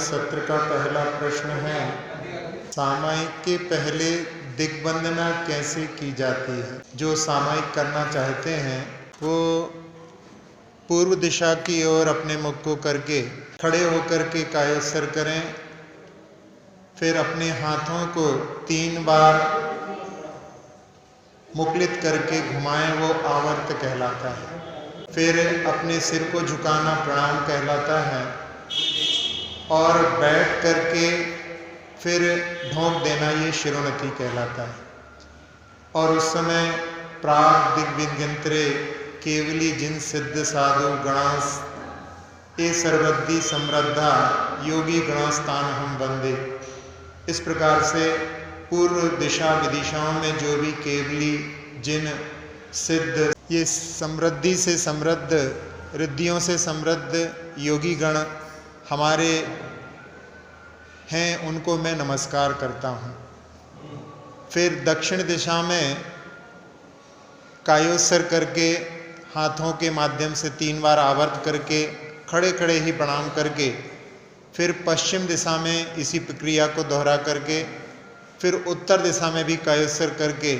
सत्र का पहला प्रश्न है, सामायिक के पहले दिग्वंदना कैसे की जाती है? जो सामायिक करना चाहते हैं वो पूर्व दिशा की ओर अपने मुख को करके खड़े होकर के कायोत्सर करें, फिर अपने हाथों को 3 बार मुकुलित करके घुमाएं, वो आवर्त कहलाता है। फिर अपने सिर को झुकाना प्रणाम कहलाता है और बैठ करके फिर ढोंक देना ये शिरोन्नति कहलाता है। और उस समय प्राग दिग्विजयंत्रे केवली जिन सिद्ध साधु गणास ए सर्वद्धि समृद्धा योगी गणास्तान हम वंदे। इस प्रकार से पूर्व दिशा विदिशाओं में जो भी केवली जिन सिद्ध ये समृद्धि से समृद्ध रिद्धियों से समृद्ध योगी गण हमारे हैं, उनको मैं नमस्कार करता हूँ। फिर दक्षिण दिशा में कायोत्सर करके हाथों के माध्यम से 3 बार आवर्त करके खड़े खड़े ही प्रणाम करके फिर पश्चिम दिशा में इसी प्रक्रिया को दोहरा करके फिर उत्तर दिशा में भी कायोत्सर करके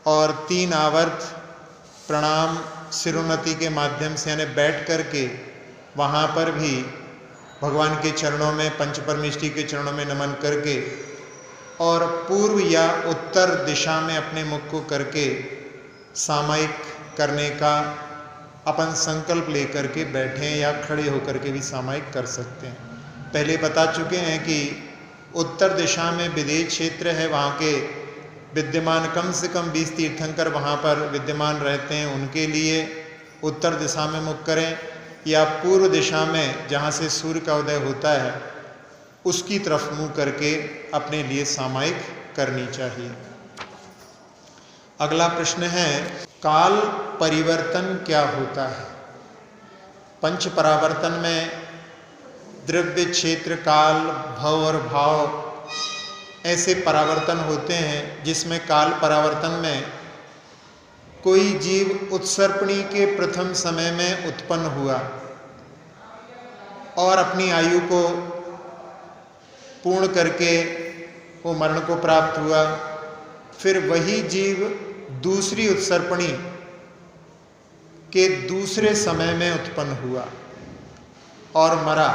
और 3 आवर्त प्रणाम शिरोन्नति के माध्यम से यानी बैठ करके वहाँ पर भी भगवान के चरणों में पंचपरमेष्ठी के चरणों में नमन करके और पूर्व या उत्तर दिशा में अपने मुख को करके सामायिक करने का अपन संकल्प लेकर के बैठें या खड़े होकर के भी सामायिक कर सकते हैं। पहले बता चुके हैं कि उत्तर दिशा में विदेश क्षेत्र है, वहाँ के विद्यमान कम से कम 20 तीर्थंकर वहाँ पर विद्यमान रहते हैं, उनके लिए उत्तर दिशा में मुख करें या पूर्व दिशा में जहाँ से सूर्य का उदय होता है उसकी तरफ मुँह करके अपने लिए सामायिक करनी चाहिए। अगला प्रश्न है, काल परिवर्तन क्या होता है? पंच परावर्तन में द्रव्य, क्षेत्र, काल, भव और भाव ऐसे परावर्तन होते हैं, जिसमें काल परावर्तन में कोई जीव उत्सर्पणी के प्रथम समय में उत्पन्न हुआ और अपनी आयु को पूर्ण करके वो मरण को प्राप्त हुआ। फिर वही जीव दूसरी उत्सर्पणी के दूसरे समय में उत्पन्न हुआ और मरा।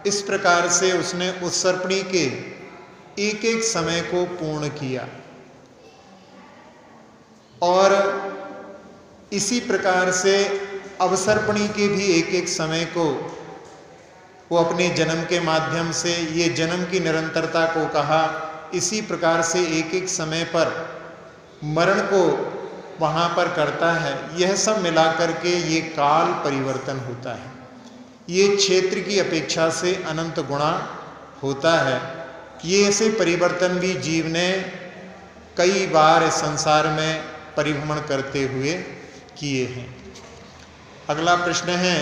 इस प्रकार से उसने उत्सर्पणी के एक एक समय को पूर्ण किया और इसी प्रकार से अवसर्पणी के भी एक एक समय को वो अपने जन्म के माध्यम से ये जन्म की निरंतरता को कहा। इसी प्रकार से एक एक समय पर मरण को वहाँ पर करता है। यह सब मिलाकर के ये काल परिवर्तन होता है। ये क्षेत्र की अपेक्षा से अनंत गुणा होता है। ये ऐसे परिवर्तन भी जीव ने कई बार इस संसार में परिभ्रमण करते हुए किए हैं। अगला प्रश्न है,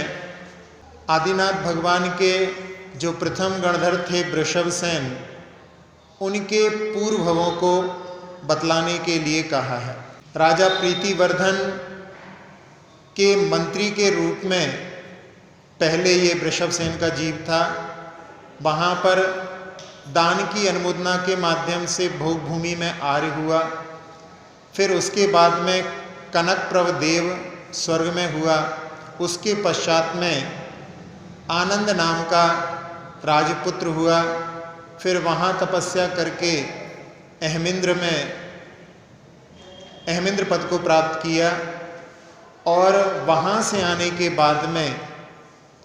आदिनाथ भगवान के जो प्रथम गणधर थे वृषभसेन, उनके पूर्व भवों को बतलाने के लिए कहा है। राजा प्रीतिवर्धन के मंत्री के रूप में पहले ये वृषभसेन का जीव था। वहाँ पर दान की अनुमोदना के माध्यम से भोग भूमि में आर्य हुआ। फिर उसके बाद में कनकप्रभ देव स्वर्ग में हुआ। उसके पश्चात में आनंद नाम का राजपुत्र हुआ। फिर वहाँ तपस्या करके अहमिंद्र पद को प्राप्त किया और वहाँ से आने के बाद में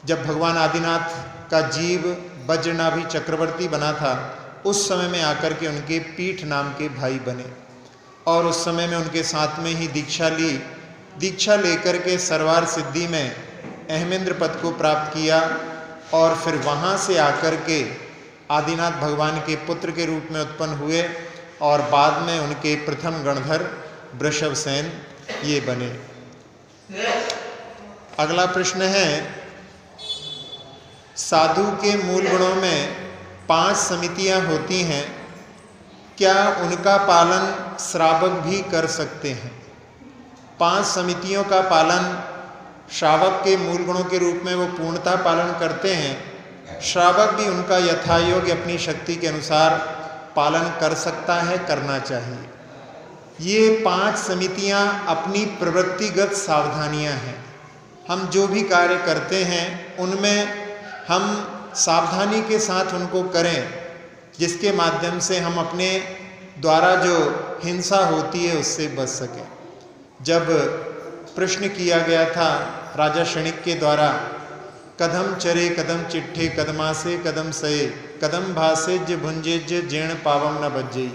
जब भगवान आदिनाथ का जीव वज्रनाभि चक्रवर्ती बना था, उस समय में आकर के उनके पीठ नाम के भाई बने और उस समय में उनके साथ में ही दीक्षा ली। दीक्षा लेकर के सरवार सिद्धि में अहमिंद्र पद को प्राप्त किया और फिर वहाँ से आकर के आदिनाथ भगवान के पुत्र के रूप में उत्पन्न हुए और बाद में उनके प्रथम गणधर वृषभसेन ये बने। अगला प्रश्न है, साधु के मूल गुणों में 5 समितियां होती हैं, क्या उनका पालन श्रावक भी कर सकते हैं? 5 समितियों का पालन श्रावक के मूल गुणों के रूप में वो पूर्णतः पालन करते हैं, श्रावक भी उनका यथायोग्य अपनी शक्ति के अनुसार पालन कर सकता है, करना चाहिए। ये 5 समितियां अपनी प्रवृत्तिगत सावधानियां हैं। हम जो भी कार्य करते हैं उनमें हम सावधानी के साथ उनको करें, जिसके माध्यम से हम अपने द्वारा जो हिंसा होती है उससे बच सकें। जब प्रश्न किया गया था राजा क्षणिक के द्वारा, कदम चरे कदम चिट्ठे कदमासे कदम सये कदम भासेज भुंजेज जीर्ण पावम न बज्जई,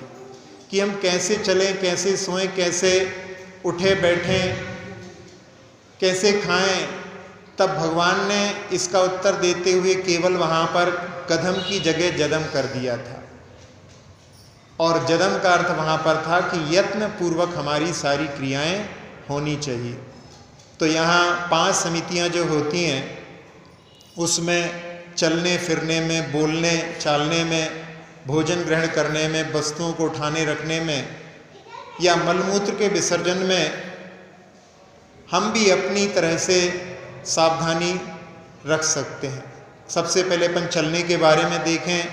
कि हम कैसे चलें, कैसे सोएं, कैसे उठे बैठें, कैसे खाएं, तब भगवान ने इसका उत्तर देते हुए केवल वहाँ पर कदम की जगह जदम कर दिया था। और जदम का अर्थ वहाँ पर था कि यत्न पूर्वक हमारी सारी क्रियाएं होनी चाहिए। तो यहाँ 5 समितियाँ जो होती हैं उसमें चलने फिरने में, बोलने चालने में, भोजन ग्रहण करने में, वस्तुओं को उठाने रखने में या मलमूत्र के विसर्जन में हम भी अपनी तरह से सावधानी रख सकते हैं। सबसे पहले अपन चलने के बारे में देखें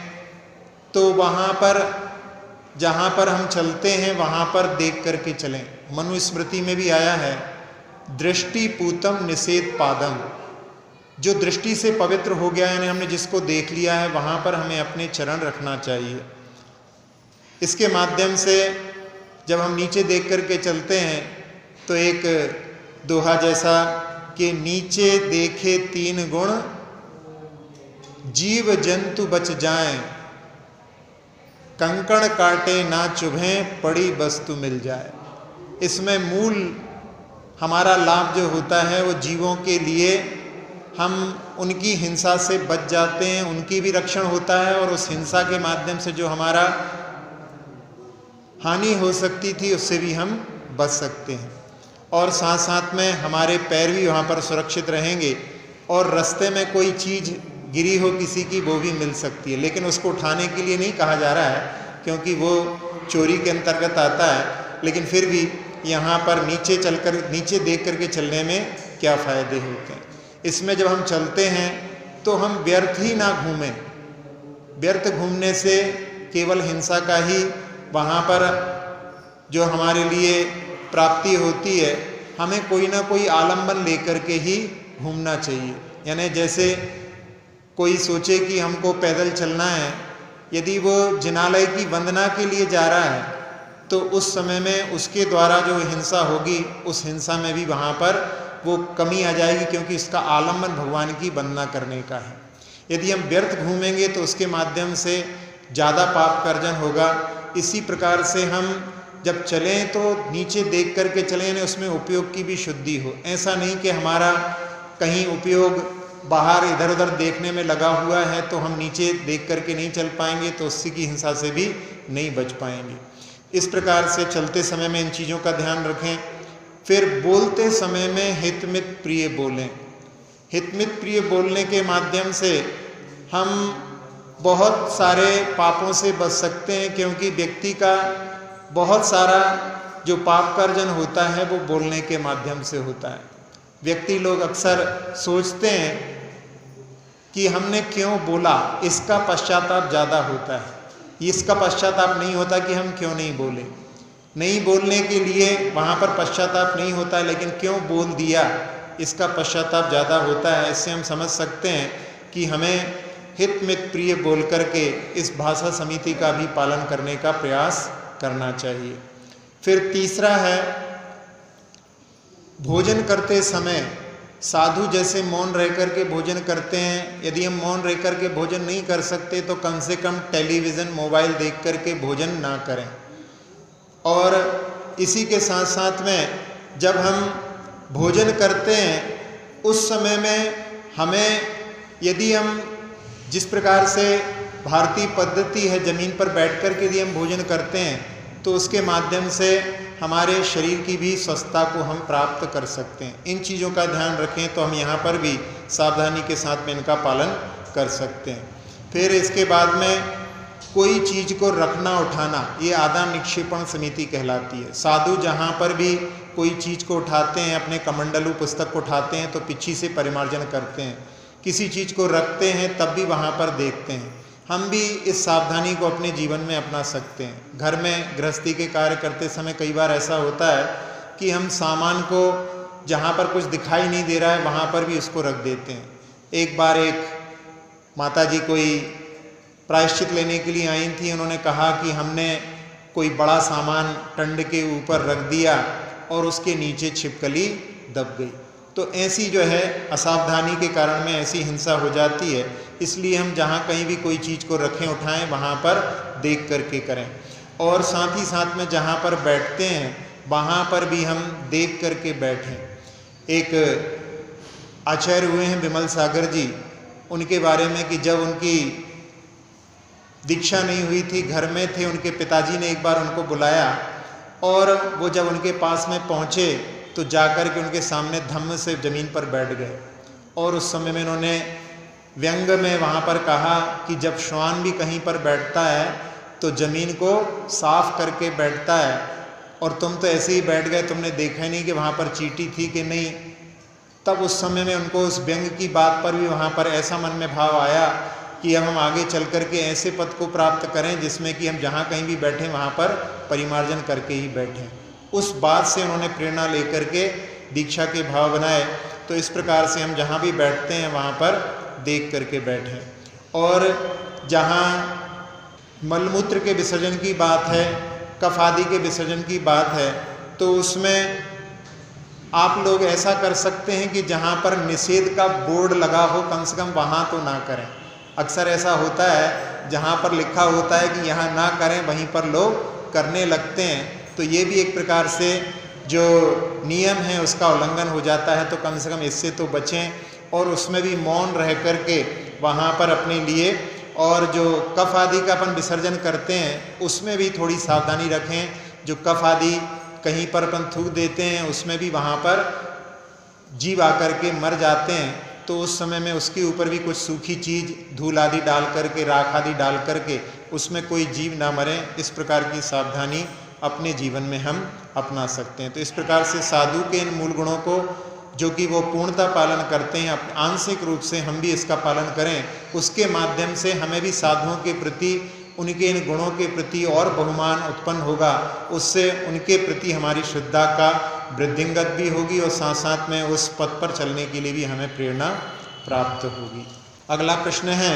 तो वहाँ पर जहाँ पर हम चलते हैं वहाँ पर देख करके चलें। मनुस्मृति में भी आया है, दृष्टि पूतम निषेध पादम, जो दृष्टि से पवित्र हो गया, यानी हमने जिसको देख लिया है वहाँ पर हमें अपने चरण रखना चाहिए। इसके माध्यम से जब हम नीचे देख करके चलते हैं तो एक दोहा जैसा कि नीचे देखे 3 गुण जीव जंतु बच जाएं, कंकड़ काटे ना चुभें पड़ी वस्तु मिल जाए। इसमें मूल हमारा लाभ जो होता है वो जीवों के लिए हम उनकी हिंसा से बच जाते हैं, उनकी भी रक्षण होता है और उस हिंसा के माध्यम से जो हमारा हानि हो सकती थी उससे भी हम बच सकते हैं। और साथ साथ में हमारे पैर भी वहाँ पर सुरक्षित रहेंगे और रास्ते में कोई चीज़ गिरी हो किसी की वो भी मिल सकती है, लेकिन उसको उठाने के लिए नहीं कहा जा रहा है क्योंकि वो चोरी के अंतर्गत आता है। लेकिन फिर भी यहाँ पर नीचे देख करके चलने में क्या फ़ायदे होते हैं। इसमें जब हम चलते हैं तो हम व्यर्थ ही ना घूमें। व्यर्थ घूमने से केवल हिंसा का ही वहाँ पर जो हमारे लिए प्राप्ति होती है, हमें कोई ना कोई आलंबन लेकर के ही घूमना चाहिए। यानी जैसे कोई सोचे कि हमको पैदल चलना है, यदि वो जिनालय की वंदना के लिए जा रहा है तो उस समय में उसके द्वारा जो हिंसा होगी उस हिंसा में भी वहाँ पर वो कमी आ जाएगी, क्योंकि इसका आलंबन भगवान की वंदना करने का है। यदि हम व्यर्थ घूमेंगे तो उसके माध्यम से ज़्यादा पाप का अर्जन होगा। इसी प्रकार से हम जब चलें तो नीचे देख करके चलें, यानी उसमें उपयोग की भी शुद्धि हो। ऐसा नहीं कि हमारा कहीं उपयोग बाहर इधर उधर देखने में लगा हुआ है तो हम नीचे देख करके नहीं चल पाएंगे, तो उसकी की हिंसा से भी नहीं बच पाएंगे। इस प्रकार से चलते समय में इन चीज़ों का ध्यान रखें। फिर बोलते समय में हितमित प्रिय बोलें। हितमित प्रिय बोलने के माध्यम से हम बहुत सारे पापों से बच सकते हैं, क्योंकि व्यक्ति का बहुत सारा जो पाप का अर्जन होता है वो बोलने के माध्यम से होता है। व्यक्ति लोग अक्सर सोचते हैं कि हमने क्यों बोला, इसका पश्चाताप ज़्यादा होता है। इसका पश्चाताप नहीं होता कि हम क्यों नहीं बोले। नहीं बोलने के लिए वहाँ पर पश्चाताप नहीं होता है, लेकिन क्यों बोल दिया इसका पश्चाताप ज़्यादा होता है। इससे हम समझ सकते हैं कि हमें हित मित प्रिय बोल करके इस भाषा समिति का भी पालन करने का प्रयास करना चाहिए। फिर तीसरा है, भोजन करते समय साधु जैसे मौन रह कर के भोजन करते हैं, यदि हम मौन रह कर के भोजन नहीं कर सकते तो कम से कम टेलीविज़न मोबाइल देख कर के भोजन ना करें। और इसी के साथ साथ में जब हम भोजन करते हैं उस समय में हमें, यदि हम जिस प्रकार से भारतीय पद्धति है ज़मीन पर बैठ कर के यदि हम भोजन करते हैं तो उसके माध्यम से हमारे शरीर की भी स्वस्थता को हम प्राप्त कर सकते हैं। इन चीज़ों का ध्यान रखें तो हम यहाँ पर भी सावधानी के साथ में इनका पालन कर सकते हैं। फिर इसके बाद में कोई चीज़ को रखना उठाना, ये आदान निक्षेपण समिति कहलाती है। साधु जहाँ पर भी कोई चीज़ को उठाते हैं, अपने कमंडलू पुस्तक को उठाते हैं तो पीछे से परिमार्जन करते हैं। किसी चीज़ को रखते हैं तब भी वहाँ पर देखते हैं। हम भी इस सावधानी को अपने जीवन में अपना सकते हैं। घर में गृहस्थी के कार्य करते समय कई बार ऐसा होता है कि हम सामान को जहाँ पर कुछ दिखाई नहीं दे रहा है वहाँ पर भी उसको रख देते हैं। एक बार एक माताजी कोई प्रायश्चित लेने के लिए आई थी, उन्होंने कहा कि हमने कोई बड़ा सामान टंड के ऊपर रख दिया और उसके नीचे छिपकली दब गई। तो ऐसी जो है असावधानी के कारण में ऐसी हिंसा हो जाती है। इसलिए हम जहाँ कहीं भी कोई चीज़ को रखें उठाएं वहाँ पर देख करके करें, और साथ ही साथ में जहाँ पर बैठते हैं वहाँ पर भी हम देख करके बैठें। एक आचार्य हुए हैं विमल सागर जी, उनके बारे में कि जब उनकी दीक्षा नहीं हुई थी, घर में थे, उनके पिताजी ने एक बार उनको बुलाया और वो जब उनके पास में पहुँचे तो जाकर के उनके सामने धम्म से ज़मीन पर बैठ गए। और उस समय में उन्होंने व्यंग में वहाँ पर कहा कि जब श्वान भी कहीं पर बैठता है तो ज़मीन को साफ करके बैठता है, और तुम तो ऐसे ही बैठ गए, तुमने देखा ही नहीं कि वहाँ पर चींटी थी कि नहीं। तब उस समय में उनको उस व्यंग की बात पर भी वहाँ पर ऐसा मन में भाव आया कि अब हम आगे चल कर के ऐसे पद को प्राप्त करें जिसमें कि हम जहाँ कहीं भी बैठें वहाँ पर परिमार्जन करके ही बैठें। उस बात से उन्होंने प्रेरणा लेकर के दीक्षा के भाव बनाए। तो इस प्रकार से हम जहाँ भी बैठते हैं वहाँ पर देख करके बैठें। और जहाँ मलमूत्र के विसर्जन की बात है, कफ आदि के विसर्जन की बात है, तो उसमें आप लोग ऐसा कर सकते हैं कि जहाँ पर निषेध का बोर्ड लगा हो कम से कम वहाँ तो ना करें। अक्सर ऐसा होता है जहाँ पर लिखा होता है कि यहाँ ना करें वहीं पर लोग करने लगते हैं। तो ये भी एक प्रकार से जो नियम है उसका उल्लंघन हो जाता है। तो कम से कम इससे तो बचें, और उसमें भी मौन रह करके वहाँ पर अपने लिए, और जो कफ आदि का अपन विसर्जन करते हैं उसमें भी थोड़ी सावधानी रखें। जो कफ आदि कहीं पर अपन थूक देते हैं उसमें भी वहाँ पर जीव आकर के मर जाते हैं, तो उस समय में उसके ऊपर भी कुछ सूखी चीज़ धूल आदि डाल करके, राख आदि डाल करके उसमें कोई जीव ना मरे, इस प्रकार की सावधानी अपने जीवन में हम अपना सकते हैं। तो इस प्रकार से साधु के इन मूल गुणों को जो कि वो पूर्णतः पालन करते हैं, आंशिक रूप से हम भी इसका पालन करें, उसके माध्यम से हमें भी साधुओं के प्रति, उनके इन गुणों के प्रति और बहुमान उत्पन्न होगा। उससे उनके प्रति हमारी श्रद्धा का वृद्धिंगत भी होगी, और साथ साथ में उस पथ पर चलने के लिए भी हमें प्रेरणा प्राप्त होगी। अगला प्रश्न है,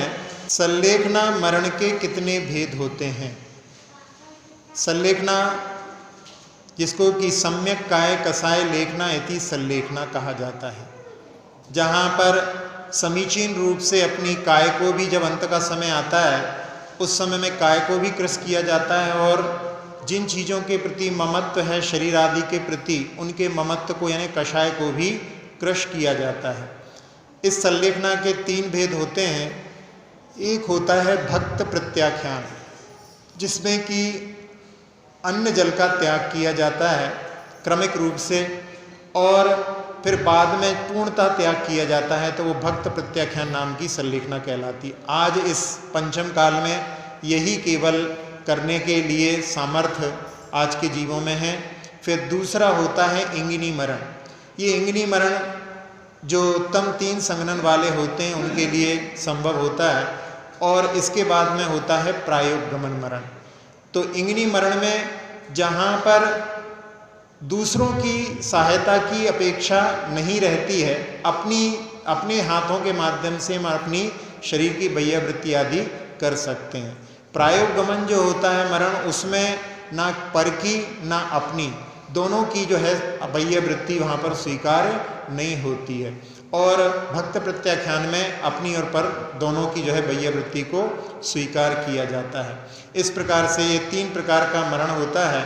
संलेखना मरण के कितने भेद होते हैं? संलेखना, जिसको कि सम्यक काय कसाय लेखना इति संलेखना कहा जाता है, जहाँ पर समीचीन रूप से अपनी काय को भी, जब अंत का समय आता है उस समय में काय को भी कृश किया जाता है, और जिन चीज़ों के प्रति ममत्व है शरीर आदि के प्रति, उनके ममत्व को यानी कषाय को भी कृश किया जाता है। इस संलेखना के 3 भेद होते हैं। एक होता है भक्त प्रत्याख्यान, जिसमें कि अन्न जल का त्याग किया जाता है क्रमिक रूप से, और फिर बाद में पूर्णतः त्याग किया जाता है, तो वो भक्त प्रत्याख्यान नाम की संलेखना कहलाती। आज इस पंचम काल में यही केवल करने के लिए सामर्थ्य आज के जीवों में है। फिर दूसरा होता है इंगिनी मरण। ये इंगिनी मरण जो उत्तम 3 संगनन वाले होते हैं उनके लिए संभव होता है, और इसके बाद में होता है प्रायोगमन मरण। तो इंगिनी मरण में जहाँ पर दूसरों की सहायता की अपेक्षा नहीं रहती है, अपने हाथों के माध्यम से हम अपनी शरीर की बाह्यवृत्ति आदि कर सकते हैं। प्रायोगमन जो होता है मरण, उसमें ना पर की ना अपनी, दोनों की जो है बाह्यवृत्ति वहाँ पर स्वीकार नहीं होती है। और भक्त प्रत्याख्यान में अपनी और पर दोनों की जो है बाह्यवृत्ति को स्वीकार किया जाता है। इस प्रकार से ये 3 प्रकार का मरण होता है।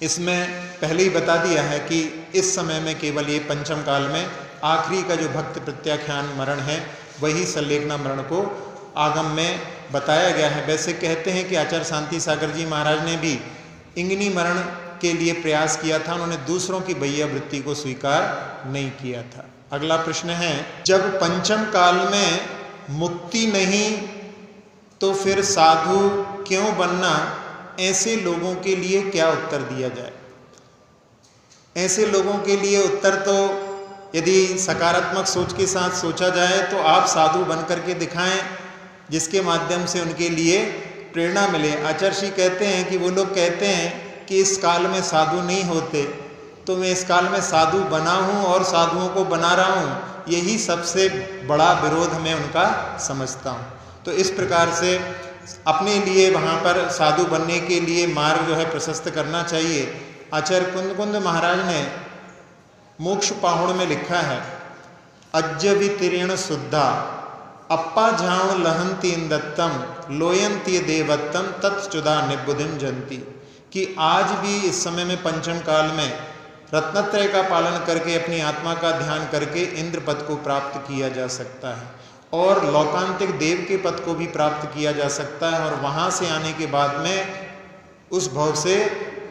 इसमें पहले ही बता दिया है कि इस समय में केवल ये पंचम काल में आखिरी का जो भक्त प्रत्याख्यान मरण है वही संलेखना मरण को आगम में बताया गया है। वैसे कहते हैं कि आचार्य शांति सागर जी महाराज ने भी इंगिनी मरण के लिए प्रयास किया था, उन्होंने दूसरों की बाह्यवृत्ति को स्वीकार नहीं किया था। अगला प्रश्न है, जब पंचम काल में मुक्ति नहीं तो फिर साधु क्यों बनना, ऐसे लोगों के लिए क्या उत्तर दिया जाए? ऐसे लोगों के लिए उत्तर तो यदि सकारात्मक सोच के साथ सोचा जाए तो आप साधु बन करके दिखाएं, जिसके माध्यम से उनके लिए प्रेरणा मिले। आचार्य श्री कहते हैं कि वो लोग कहते हैं कि इस काल में साधु नहीं होते, तो मैं इस काल में साधु बना हूँ और साधुओं को बना रहा हूँ, यही सबसे बड़ा विरोध मैं उनका समझता हूँ। तो इस प्रकार से अपने लिए वहाँ पर साधु बनने के लिए मार्ग जो है प्रशस्त करना चाहिए। आचार्य कुंद महाराज ने मोक्ष पाहुण में लिखा है, अज्जवितीर्ण शुद्धा अप्पा झाण लहंती दत्तम लोयंती देवत्तम तत्चुदा निबुधिम जंती, कि आज भी इस समय में पंचम काल में रत्नत्रय का पालन करके अपनी आत्मा का ध्यान करके इंद्र पद को प्राप्त किया जा सकता है और लोकांतिक देव के पद को भी प्राप्त किया जा सकता है। और वहाँ से आने के बाद में उस भव से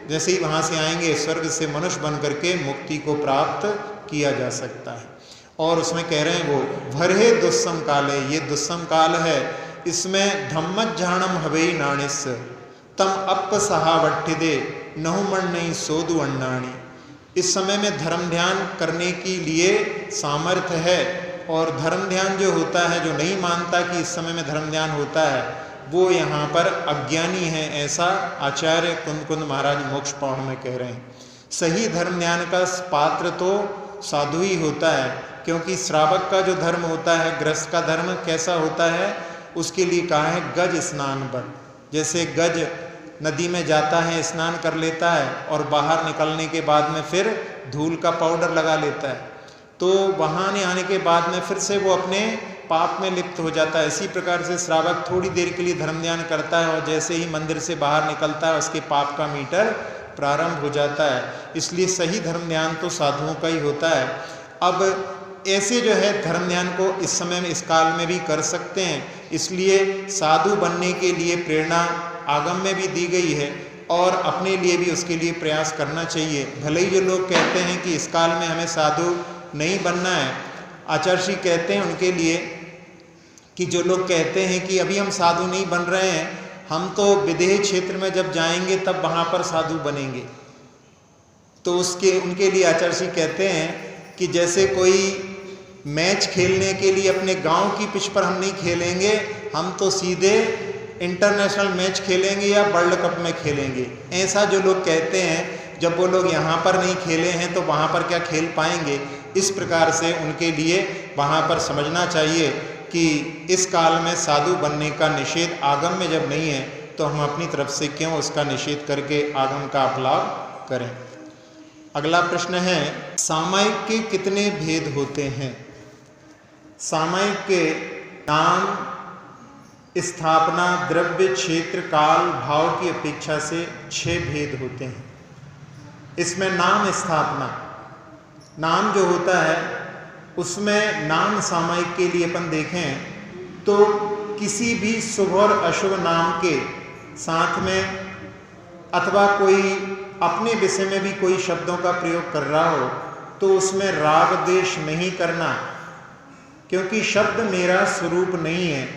जैसे ही वहाँ से आएंगे स्वर्ग से मनुष्य बन करके मुक्ति को प्राप्त किया जा सकता है। और उसमें कह रहे हैं वो भरे दुस्सम काल है, ये दुस्सम काल है, इसमें धम्मज्झाणम हवेई नाणिस तम अप सहावट्ठिदे नहुमण नहीं सोदु अन्नाणी। इस समय में धर्म ध्यान करने के लिए सामर्थ्य है, और धर्म ध्यान जो होता है, जो नहीं मानता कि इस समय में धर्म ध्यान होता है, वो यहाँ पर अज्ञानी है, ऐसा आचार्य कुंद महाराज मोक्ष पाहुण में कह रहे हैं। सही धर्म ध्यान का पात्र तो साधु ही होता है, क्योंकि श्रावक का जो धर्म होता है, गृहस्थ का धर्म कैसा होता है, उसके लिए कहा है गज स्नान पर। जैसे गज नदी में जाता है, स्नान कर लेता है और बाहर निकलने के बाद में फिर धूल का पाउडर लगा लेता है, तो वहाँ आने के बाद में फिर से वो अपने पाप में लिप्त हो जाता है। इसी प्रकार से श्रावक थोड़ी देर के लिए धर्म ध्यान करता है और जैसे ही मंदिर से बाहर निकलता है उसके पाप का मीटर प्रारंभ हो जाता है। इसलिए सही धर्म ध्यान तो साधुओं का ही होता है। अब ऐसे जो है धर्म ध्यान को इस समय में, इस काल में भी कर सकते हैं, इसलिए साधु बनने के लिए प्रेरणा आगम में भी दी गई है और अपने लिए भी उसके लिए प्रयास करना चाहिए। भले ही जो लोग कहते हैं कि इस काल में हमें साधु नहीं बनना है, आचार्य श्री कहते हैं उनके लिए कि जो लोग कहते हैं कि अभी हम साधु नहीं बन रहे हैं, हम तो विदेह क्षेत्र में जब जाएंगे तब वहाँ पर साधु बनेंगे, तो उनके लिए आचार्य श्री कहते हैं कि जैसे कोई मैच खेलने के लिए अपने गांव की पिच पर हम नहीं खेलेंगे, हम तो सीधे इंटरनेशनल मैच खेलेंगे या वर्ल्ड कप में खेलेंगे। ऐसा जो लोग कहते हैं, जब वो लोग यहाँ पर नहीं खेले हैं तो वहाँ पर क्या खेल पाएंगे। इस प्रकार से उनके लिए वहाँ पर समझना चाहिए कि इस काल में साधु बनने का निषेध आगम में जब नहीं है, तो हम अपनी तरफ से क्यों उसका निषेध करके आगम का अपलाप करें। अगला प्रश्न है, सामायिक के कितने भेद होते हैं। सामायिक के नाम, स्थापना, द्रव्य, क्षेत्र, काल, भाव की अपेक्षा से 6 भेद होते हैं। इसमें नाम स्थापना, नाम जो होता है उसमें नाम सामायिक के लिए अपन देखें तो किसी भी शुभ और अशुभ नाम के साथ में, अथवा कोई अपने विषय में भी कोई शब्दों का प्रयोग कर रहा हो तो उसमें राग द्वेष नहीं करना, क्योंकि शब्द मेरा स्वरूप नहीं है,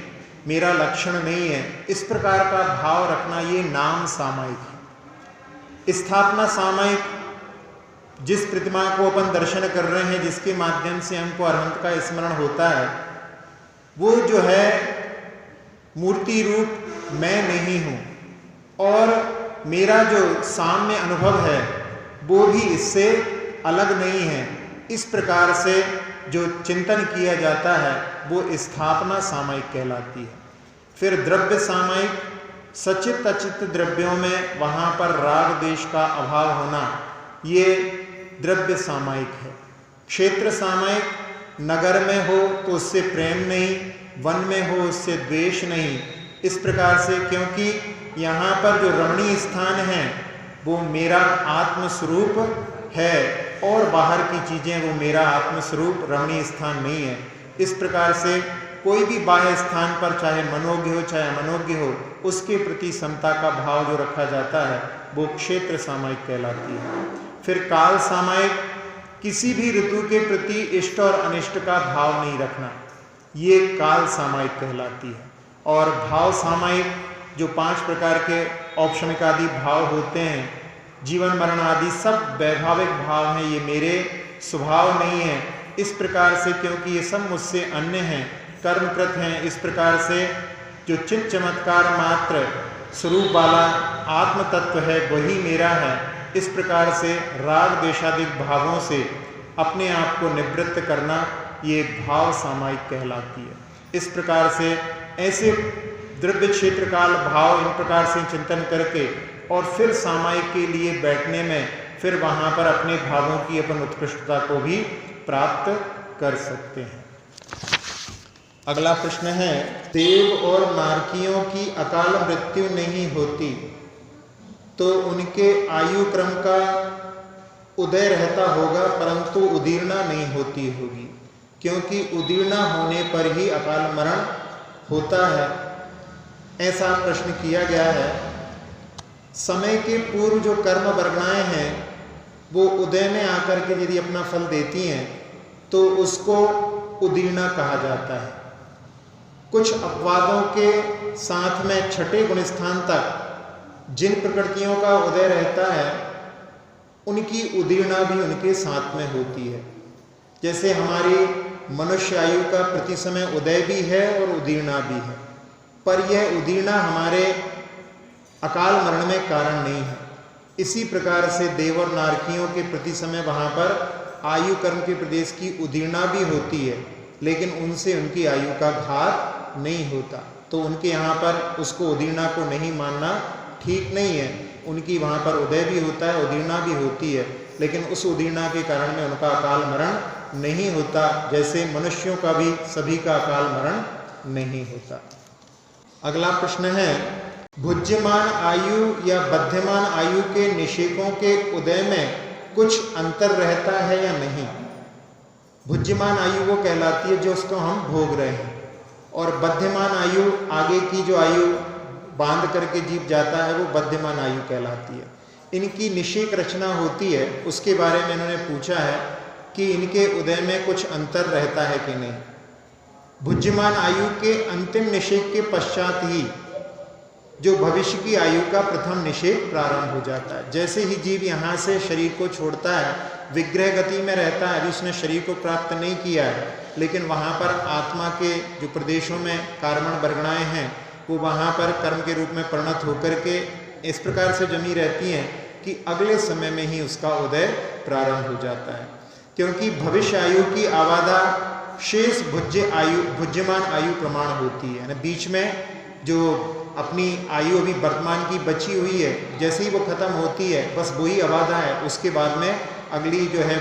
मेरा लक्षण नहीं है, इस प्रकार का भाव रखना, ये नाम सामायिक है। स्थापना सामायिक, जिस प्रतिमा को अपन दर्शन कर रहे हैं, जिसके माध्यम से हमको अरहंत का स्मरण होता है, वो जो है मूर्ति रूप मैं नहीं हूँ, और मेरा जो साम्य अनुभव है वो भी इससे अलग नहीं है। इस प्रकार से जो चिंतन किया जाता है वो स्थापना सामायिक कहलाती है। फिर द्रव्य सामायिक, सचित अचित द्रव्यों में वहाँ पर राग द्वेष का अभाव होना, ये द्रव्य सामायिक है। क्षेत्र सामायिक, नगर में हो तो उससे प्रेम नहीं, वन में हो उससे द्वेष नहीं। इस प्रकार से, क्योंकि यहाँ पर जो रमणीय स्थान है वो मेरा आत्मस्वरूप है और बाहर की चीज़ें वो मेरा आत्मस्वरूप रमणीय स्थान नहीं है। इस प्रकार से कोई भी बाह्य स्थान पर, चाहे मनोज्ञ हो चाहे अमनोज्ञ हो, उसके प्रति समता का भाव जो रखा जाता है वो क्षेत्र सामायिक कहलाती है। फिर काल सामायिक, किसी भी ऋतु के प्रति इष्ट और अनिष्ट का भाव नहीं रखना, ये काल सामायिक कहलाती है। और भाव सामायिक, जो 5 प्रकार के औपशमिक आदि भाव होते हैं, जीवन मरण आदि सब वैभाविक भाव हैं, ये मेरे स्वभाव नहीं है, इस प्रकार से, क्योंकि ये सब मुझसे अन्य हैं, कर्मकृत हैं, इस प्रकार से जो चित चमत्कार मात्र स्वरूप वाला आत्म तत्व है वही मेरा है, इस प्रकार से राग देशादिक भावों से अपने आप को निवृत्त करना ये भाव सामायिक कहलाती है। इस प्रकार से ऐसे द्रव्य क्षेत्र काल भाव इन प्रकार से चिंतन करके और फिर सामायिक के लिए बैठने में फिर वहाँ पर अपने भावों की अपन उत्कृष्टता को भी प्राप्त कर सकते हैं। अगला प्रश्न है, देव और नारकियों की अकाल मृत्यु नहीं होती तो उनके आयु क्रम का उदय रहता होगा, परंतु उदीर्णा नहीं होती होगी, क्योंकि उदीर्णा होने पर ही अकाल मरण होता है। ऐसा प्रश्न किया गया है। समय के पूर्व जो कर्म वर्गणाएं हैं वो उदय में आकर के यदि अपना फल देती हैं तो उसको उदीर्णा कहा जाता है। कुछ अपवादों के साथ में छठे गुणस्थान तक जिन प्रकृतियों का उदय रहता है उनकी उदीर्णा भी उनके साथ में होती है। जैसे हमारी मनुष्य आयु का प्रति समय उदय भी है और उदीर्णा भी है, पर यह उदीर्णा हमारे अकाल मरण में कारण नहीं है। इसी प्रकार से देव और नारकियों के प्रति समय वहाँ पर आयु कर्म के प्रदेश की उदीर्णा भी होती है, लेकिन उनसे उनकी आयु का घात नहीं होता, तो उनके यहाँ पर उसको उदीर्णा को नहीं मानना ठीक नहीं है। उनकी वहाँ पर उदय भी होता है, उदीर्णा भी होती है, लेकिन उस उदीर्णा के कारण में उनका अकाल मरण नहीं होता, जैसे मनुष्यों का भी सभी का अकाल मरण नहीं होता। अगला प्रश्न है, भुज्यमान आयु या बध्यमान आयु के निषेकों के उदय में कुछ अंतर रहता है या नहीं? भुज्यमान आयु वो कहलाती है जो उसको हम भोग रहे हैं, और बध्यमान आयु आगे की जो आयु बांध करके जीव जाता है वो बध्यमान आयु कहलाती है। इनकी निषेक रचना होती है, उसके बारे में इन्होंने पूछा है कि इनके उदय में कुछ अंतर रहता है कि नहीं। भुज्यमान आयु के अंतिम निषेक के पश्चात ही जो भविष्य की आयु का प्रथम निषेक प्रारंभ हो जाता है। जैसे ही जीव यहाँ से शरीर को छोड़ता है, विग्रह गति में रहता है, अभी उसने शरीर को प्राप्त नहीं किया है, लेकिन वहाँ पर आत्मा के जो प्रदेशों में कार्बन वर्गणाएं हैं वो वहाँ पर कर्म के रूप में परिणत होकर के इस प्रकार से जमी रहती हैं कि अगले समय में ही उसका उदय प्रारंभ हो जाता है। क्योंकि भविष्य आयु की आवादा शेष भुज्यमान आयु प्रमाण होती है ना, बीच में जो अपनी आयु अभी वर्तमान की बची हुई है, जैसे ही वो खत्म होती है बस वही आवादा है, उसके बाद में अगली जो है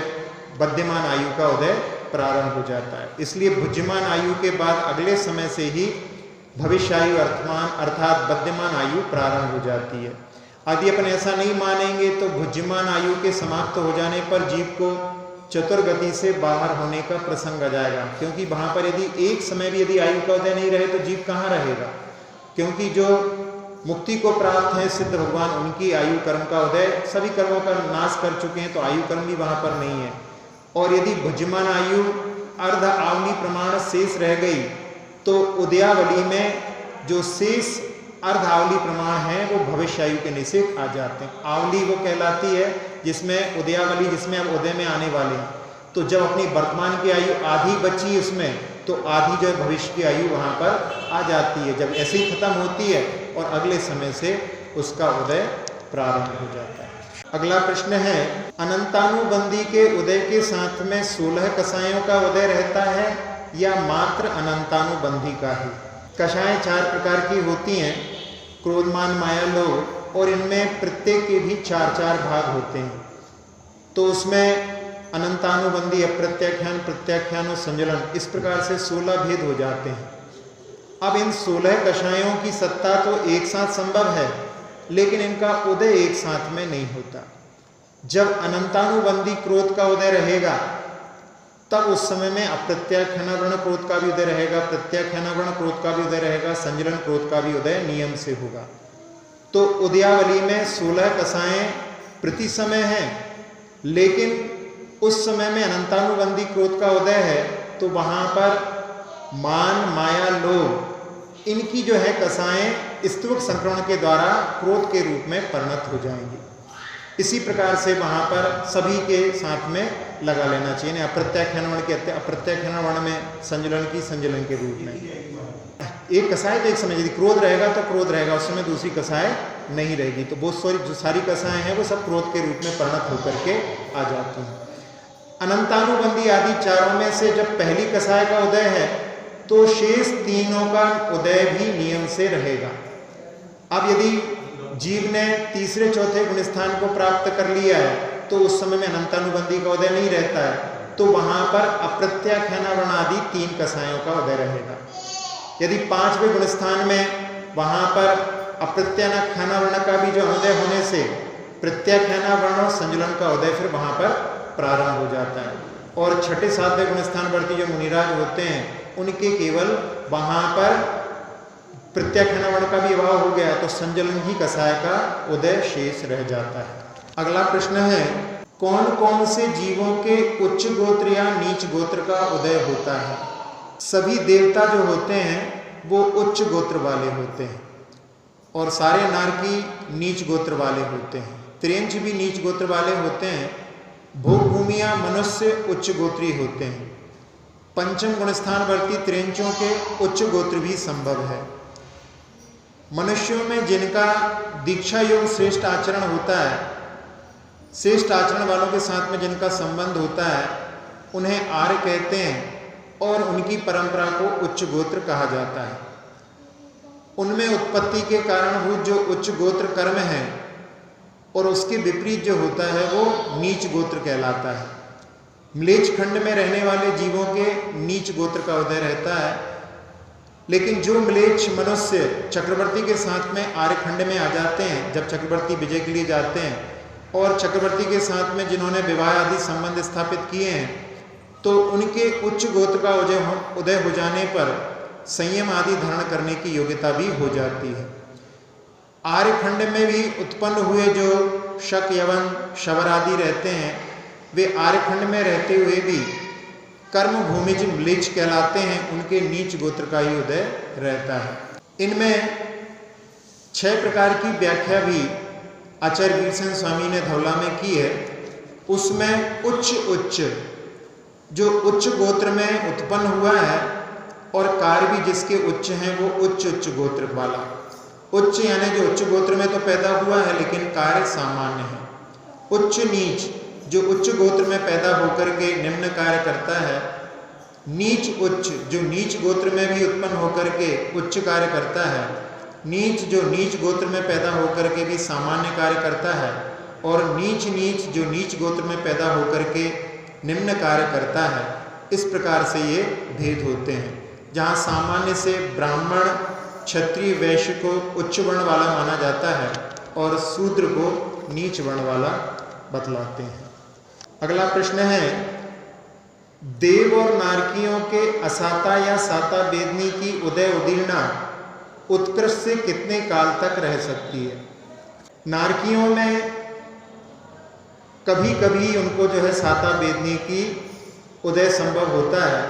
बध्यमान आयु का उदय प्रारंभ हो जाता है। इसलिए भुज्यमान आयु के बाद अगले समय से ही भविष्य आयु अर्थात बध्यमान आयु प्रारंभ हो जाती है। यदि अपन ऐसा नहीं मानेंगे तो भुज्यमान आयु के समाप्त हो जाने पर जीव को चतुर्गति से बाहर होने का प्रसंग आ जाएगा, क्योंकि वहाँ पर यदि एक समय भी यदि आयु का उदय नहीं रहे तो जीव कहाँ रहेगा। क्योंकि जो मुक्ति को प्राप्त है सिद्ध भगवान, उनकी आयु कर्म का उदय सभी कर्मों का नाश कर चुके हैं, तो आयु कर्म भी वहाँ पर नहीं है। और यदि भुज्यमान आयु अर्ध आवली प्रमाण शेष रह गई तो उदयावली में जो शेष अर्ध आवली प्रमाण है वो भविष्य आयु के निषेक आ जाते हैं। आवली वो कहलाती है जिसमें उदयावली, जिसमें अब उदय में आने वाले हैं, तो जब अपनी वर्तमान की आयु आधी बची उसमें तो आधी जो है भविष्य की आयु वहाँ पर आ जाती है। जब ऐसे ही खत्म होती है और अगले समय से उसका उदय प्रारंभ हो जाता है। अगला प्रश्न है, अनंतानुबंधी के उदय के साथ में 16 कषायों का उदय रहता है या मात्र अनंतानुबंधी का ही? कषाएं 4 प्रकार की होती हैं, क्रोधमान माया लोभ, और इनमें प्रत्येक के भी 4-4 भाग होते हैं। तो उसमें अनंतानुबंधी, अप्रत्याख्यान, प्रत्याख्यान और संजलन, इस प्रकार से 16 भेद हो जाते हैं। अब इन 16 कषायों की सत्ता तो एक साथ संभव है, लेकिन इनका उदय एक साथ में नहीं होता। जब अनंतानुबंधी क्रोध का उदय रहेगा तब उस समय में अप्रत्याख्यानावरण क्रोध का भी उदय रहेगा, प्रत्याख्यानावरण क्रोध का भी उदय रहेगा, संजलन क्रोध का भी उदय नियम से होगा। तो उदयावली में 16 कषाएं प्रति समय हैं, लेकिन उस समय में अनंतानुबंधी क्रोध का उदय है तो वहां पर मान, माया, लोभ, इनकी जो है कषाएं स्तुवक संक्रमण के द्वारा क्रोध के रूप में परिणत हो जाएंगी। इसी प्रकार से वहाँ पर सभी के साथ में लगा लेना चाहिए। अप्रत्याख्यान वर्ण कहते हैं, अप्रत्याख्यान वर्ण में संजलन की संजलन के रूप में एक कसाय तो एक समय, यदि क्रोध रहेगा तो क्रोध रहेगा, उस समय दूसरी कसाय नहीं रहेगी। तो बहुत जो सारी कसाएं हैं वो सब क्रोध के रूप में परिणत होकर के आ जाती हैं। अनंतानुबंधी आदि चारों में से जब पहली कसाय का उदय है तो शेष तीनों का उदय भी नियम से रहेगा। अब यदि जीव ने तीसरे चौथे गुणस्थान को प्राप्त कर लिया है तो उस समय में अनंतानुबंधी का उदय नहीं रहता है, तो वहां पर अप्रत्याख्यान वर्ण आदि 3 कसायों का उदय रहेगा। यदि 5वें गुणस्थान में वहां पर अप्रत्याख्यान वर्ण का भी जो उदय होने से प्रत्याख्यान वर्ण और संजलन का उदय फिर वहां पर प्रारंभ हो जाता है। और 6ठे 7वें गुणस्थान वर्ती जो मुनिराज होते हैं उनके केवल वहां पर प्रत्याख्यान वर्ण का भी अभाव हो गया तो संजलन ही कसाय का उदय शेष रह जाता है। अगला प्रश्न है, कौन कौन से जीवों के उच्च गोत्र या नीच गोत्र का उदय होता है? सभी देवता जो होते हैं वो उच्च गोत्र वाले होते हैं और सारे नारकी नीच गोत्र वाले होते हैं। त्रियंच भी नीच गोत्र वाले होते हैं। भोगभूमिया मनुष्य उच्च गोत्री होते हैं। पंचम गुणस्थान वर्ती त्रियंचों के उच्च गोत्र भी संभव है। मनुष्यों में जिनका दीक्षा योग श्रेष्ठ आचरण होता है, श्रेष्ठ आचरण वालों के साथ में जिनका संबंध होता है, उन्हें आर्य कहते हैं और उनकी परंपरा को उच्च गोत्र कहा जाता है। उनमें उत्पत्ति के कारणभूत जो उच्च गोत्र कर्म है और उसके विपरीत जो होता है वो नीच गोत्र कहलाता है। म्लेच्छ खंड में रहने वाले जीवों के नीच गोत्र का उदय रहता है, लेकिन जो म्लेच्छ मनुष्य चक्रवर्ती के साथ में आर्य खंड में आ जाते हैं, जब चक्रवर्ती विजय के लिए जाते हैं और चक्रवर्ती के साथ में जिन्होंने विवाह आदि संबंध स्थापित किए हैं, तो उनके उच्च गोत्र का उदय हो जाने पर संयम आदि धारण करने की योग्यता भी हो जाती है। आर्य खंड में भी उत्पन्न हुए जो शक यवन शवर आदि रहते हैं, वे आर्य खंड में रहते हुए भी कर्म भूमिज म्लेच्छ कहलाते हैं, उनके नीच गोत्र का ही उदय रहता है। इनमें 6 प्रकार की व्याख्या भी आचार्य वीरसेन स्वामी ने धौला में की है। उसमें उच्च जो उच्च गोत्र में उत्पन्न हुआ है और कार्य भी जिसके उच्च हैं वो उच्च गोत्र वाला। उच्च यानी जो उच्च गोत्र में तो पैदा हुआ है लेकिन कार्य सामान्य है। उच्च नीच जो उच्च गोत्र में पैदा होकर के निम्न कार्य करता है। नीच उच्च जो नीच गोत्र में भी उत्पन्न होकर के उच्च कार्य करता है। नीच जो नीच गोत्र में पैदा होकर के भी सामान्य कार्य करता है। और नीच जो नीच गोत्र में पैदा होकर के निम्न कार्य करता है। इस प्रकार से ये भेद होते हैं, जहाँ सामान्य से ब्राह्मण क्षत्रिय वैश्य को उच्च वर्ण वाला माना जाता है और शूद्र को नीच वर्ण वाला बतलाते हैं। अगला प्रश्न है, देव और नारकियों के असाता या साता वेदनी की उदय उदीर्णा उत्कृष्ट से कितने काल तक रह सकती है? नारकियों में कभी कभी उनको जो है साता वेदनी की उदय संभव होता है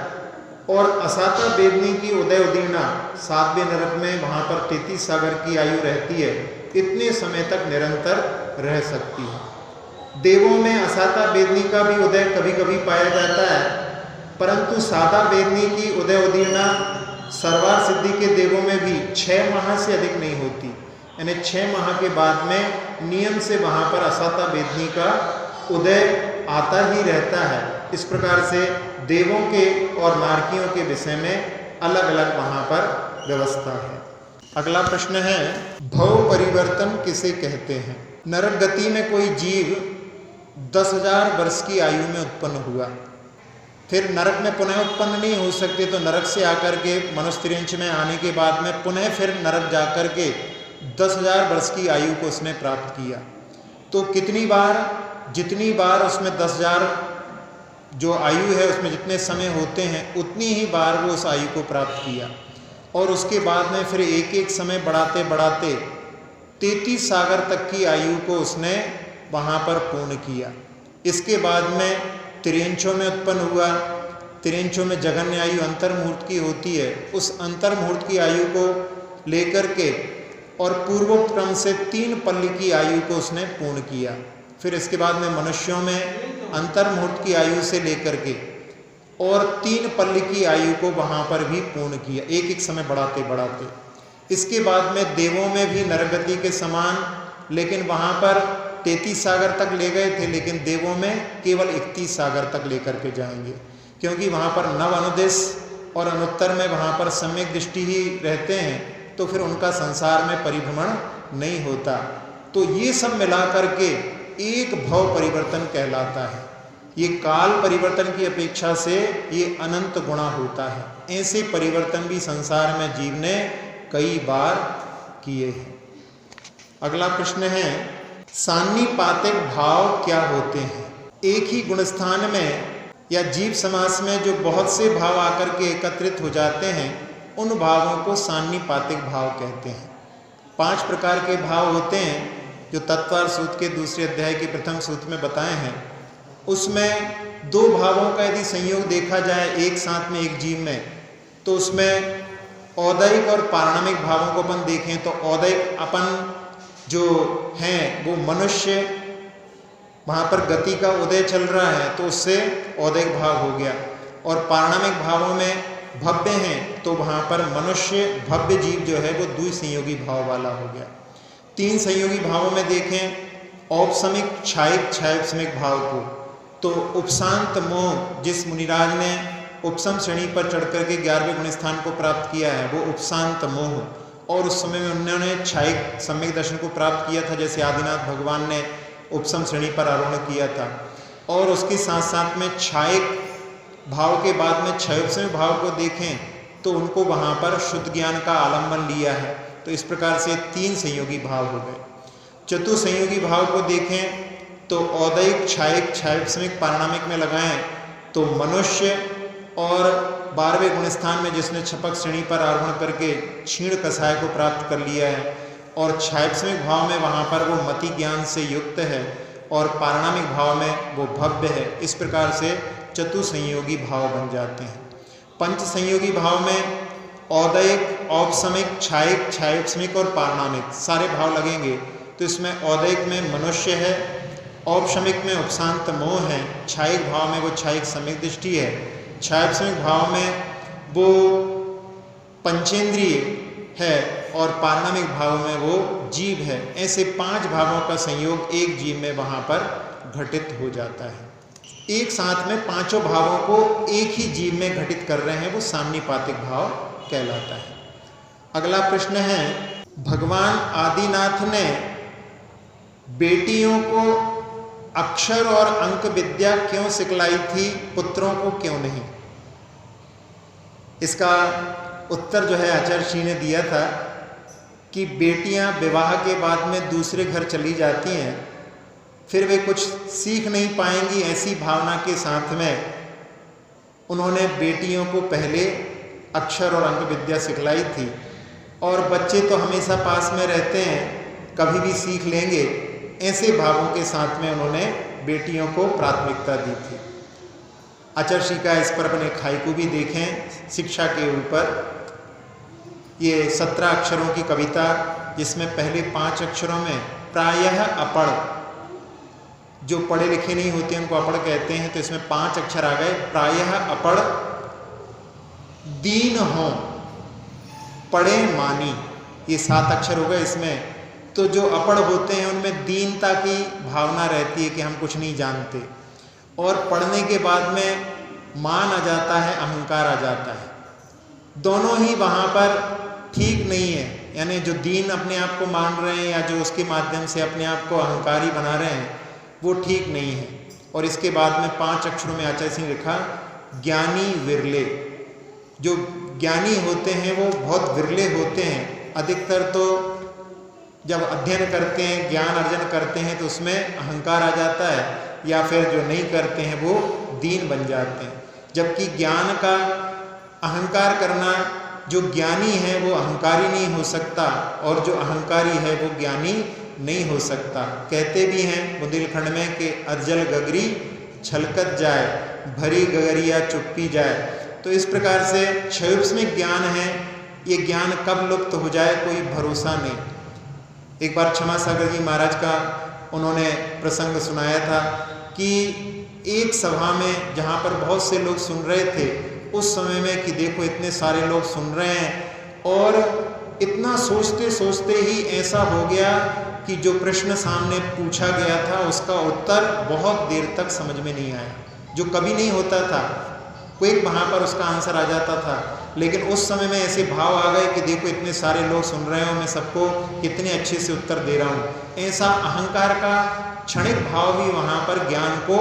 और असाता वेदनी की उदय उदीर्णा 7वें नरक में वहाँ पर 33 सागर की आयु रहती है, इतने समय तक निरंतर रह सकती है। देवों में असाता वेदनी का भी उदय कभी कभी पाया जाता है, परंतु साता वेदनी की उदय उदीर्णा सर्वार सिद्धि के देवों में भी 6 माह से अधिक नहीं होती, यानी 6 माह के बाद में नियम से वहाँ पर असाता वेदनी का उदय आता ही रहता है। इस प्रकार से देवों के और नारकियों के विषय में अलग अलग वहाँ पर व्यवस्था है। अगला प्रश्न है, भव परिवर्तन किसे कहते हैं? नरक गति में कोई जीव 10,000 वर्ष की आयु में उत्पन्न हुआ, फिर नरक में पुनः उत्पन्न नहीं हो सकते, तो नरक से आकर के मनुष्य त्रियंच में आने के बाद में पुनः फिर नरक जाकर के 10,000 वर्ष की आयु को उसने प्राप्त किया। तो कितनी बार, जितनी बार उसमें 10,000 जो आयु है उसमें जितने समय होते हैं उतनी ही बार वो उस आयु को प्राप्त किया और उसके बाद में फिर एक एक समय बढ़ाते बढ़ाते 33 सागर तक की आयु को उसने वहाँ पर पूर्ण किया। इसके बाद में त्रियंचों में उत्पन्न हुआ। त्रियंचों में जघन्य आयु अंतर्मुहूर्त की होती है, उस अंतर्मुहूर्त की आयु को लेकर के और पूर्वोक्त क्रम से 3 पल्ली की आयु को उसने पूर्ण किया। फिर इसके बाद में मनुष्यों में अंतर्मुहूर्त की आयु से लेकर के और 3 पल्ल की आयु को वहाँ पर भी पूर्ण किया, एक एक समय बढ़ाते बढ़ाते। इसके बाद में देवों में भी नरगति के समान, लेकिन वहाँ पर 33 सागर तक ले गए थे, लेकिन देवों में केवल 31 सागर तक लेकर के जाएंगे, क्योंकि वहाँ पर नव अनुदेश और अनुत्तर में वहाँ पर सम्यक दृष्टि ही रहते हैं, तो फिर उनका संसार में परिभ्रमण नहीं होता। तो ये सब मिला करके एक भव परिवर्तन कहलाता है। ये काल परिवर्तन की अपेक्षा से ये अनंत गुणा होता है। ऐसे परिवर्तन भी संसार में जीव ने कई बार किए हैं। अगला प्रश्न है, सान्निपातिक भाव क्या होते हैं? एक ही गुणस्थान में या जीव समास में जो बहुत से भाव आकर के एकत्रित हो जाते हैं, उन भावों को सान्निपातिक भाव कहते हैं। 5 प्रकार के भाव होते हैं जो तत्वार सूत्र के दूसरे अध्याय के प्रथम सूत्र में बताए हैं। उसमें 2 भावों का यदि संयोग देखा जाए एक साथ में एक जीव में, तो उसमें औदैहिक और पारणमिक भावों को अपन देखें तो औदैहिक अपन जो हैं वो मनुष्य, वहाँ पर गति का उदय चल रहा है तो उससे औदैहिक भाव हो गया, और पारणमिक भावों में भव्य हैं तो वहाँ पर मनुष्य भव्य जीव जो है वो द्विसंयोगी भाव वाला हो गया। 3 संयोगी भावों में देखें औपसमिक, क्षायिक, क्षायोपसमिक भाव को, तो उपशांत मोह जिस मुनिराज ने उपसम श्रेणी पर चढ़ करके 11वें गुण स्थान को प्राप्त किया है वो उपशांत मोह, और उस समय में उन्होंने क्षायिक सम्यक दर्शन को प्राप्त किया था, जैसे आदिनाथ भगवान ने उपसम श्रेणी पर आरोहण किया था। और उसके साथ साथ में क्षायिक भाव के बाद में क्षयोपसमिक भाव को देखें तो उनको वहाँ पर शुद्ध ज्ञान का आलम्बन लिया है। तो इस प्रकार से 3 संयोगी भाव हो गए। चतुसंयोगी भाव को देखें तो औदैहिक, क्षायिक, क्षयोपसमिक, पारणमिक में लगाएं तो मनुष्य, और 12वें गुणस्थान में जिसने छपक श्रेणी पर आरोहण करके क्षीण कषाय को प्राप्त कर लिया है, और क्षयोपसमिक भाव में वहाँ पर वो मति ज्ञान से युक्त है, और पारणमिक भाव में वो भव्य है। इस प्रकार से चतुसंयोगी भाव बन जाते हैं। पंच संयोगी भाव में औदैहिक, औपसमिक, क्षायिक, क्षयोपसमिक और पारणमिक सारे भाव लगेंगे। तो इसमें औदैहिक में मनुष्य है, औपसमिक में उपशांत मोह है, क्षायिक भाव में वो क्षायिक सम्यक दृष्टि है, क्षयोपसमिक भाव में वो पंचेंद्रिय है, और पारणमिक भाव में वो जीव है। ऐसे 5 भावों का संयोग एक जीव में वहाँ पर घटित हो जाता है। एक साथ में 5 भावों को एक ही जीव में घटित कर रहे हैं, वो सान्निपातिक भाव कहलाता है। अगला प्रश्न है, भगवान आदिनाथ ने बेटियों को अक्षर और अंक विद्या क्यों सिखलाई थी, पुत्रों को क्यों नहीं? इसका उत्तर जो है आचार्य श्री ने दिया था कि बेटियां विवाह के बाद में दूसरे घर चली जाती हैं, फिर वे कुछ सीख नहीं पाएंगी, ऐसी भावना के साथ में उन्होंने बेटियों को पहले अक्षर और अंक विद्या सिखलाई थी। और बच्चे तो हमेशा पास में रहते हैं, कभी भी सीख लेंगे, ऐसे भावों के साथ में उन्होंने बेटियों को प्राथमिकता दी थी। आचार्य श्री का इस पर अपने खाइकू भी देखें शिक्षा के ऊपर। ये 17 अक्षरों की कविता, जिसमें पहले 5 अक्षरों में प्रायः अपढ़, जो पढ़े लिखे नहीं होते उनको अपढ़ कहते हैं, तो इसमें 5 अक्षर आ गए। प्रायः अपढ़ दीन हो पढ़े मानी, ये 7 अक्षर हो गए इसमें। तो जो अपढ़ होते हैं उनमें दीनता की भावना रहती है कि हम कुछ नहीं जानते, और पढ़ने के बाद में मान आ जाता है, अहंकार आ जाता है। दोनों ही वहाँ पर ठीक नहीं है, यानी जो दीन अपने आप को मान रहे हैं या जो उसके माध्यम से अपने आप को अहंकारी बना रहे हैं वो ठीक नहीं है। और इसके बाद में 5 अक्षरों में आचार्य सिंह लिखा ज्ञानी विरले। जो ज्ञानी होते हैं वो बहुत विरले होते हैं। अधिकतर तो जब अध्ययन करते हैं, ज्ञान अर्जन करते हैं, तो उसमें अहंकार आ जाता है, या फिर जो नहीं करते हैं वो दीन बन जाते हैं। जबकि ज्ञान का अहंकार करना, जो ज्ञानी है वो अहंकारी नहीं हो सकता, और जो अहंकारी है वो ज्ञानी नहीं हो सकता। कहते भी हैं बुंदेलखंड में कि अर्जल गगरी छलकत जाए, भरी गगरिया चुप्पी जाए। तो इस प्रकार से क्षयोपसमिक ज्ञान है, ये ज्ञान कब लुप्त हो जाए कोई भरोसा नहीं। एक बार क्षमा सागर जी महाराज का उन्होंने प्रसंग सुनाया था कि एक सभा में जहाँ पर बहुत से लोग सुन रहे थे, उस समय में कि देखो इतने सारे लोग सुन रहे हैं और इतना सोचते सोचते ही ऐसा हो गया कि जो प्रश्न सामने पूछा गया था उसका उत्तर बहुत देर तक समझ में नहीं आया, जो कभी नहीं होता था। कोई वहाँ पर उसका आंसर आ जाता था, लेकिन उस समय में ऐसे भाव आ गए कि देखो इतने सारे लोग सुन रहे हो, मैं सबको कितने अच्छे से उत्तर दे रहा हूँ। ऐसा अहंकार का क्षणिक भाव भी वहाँ पर ज्ञान को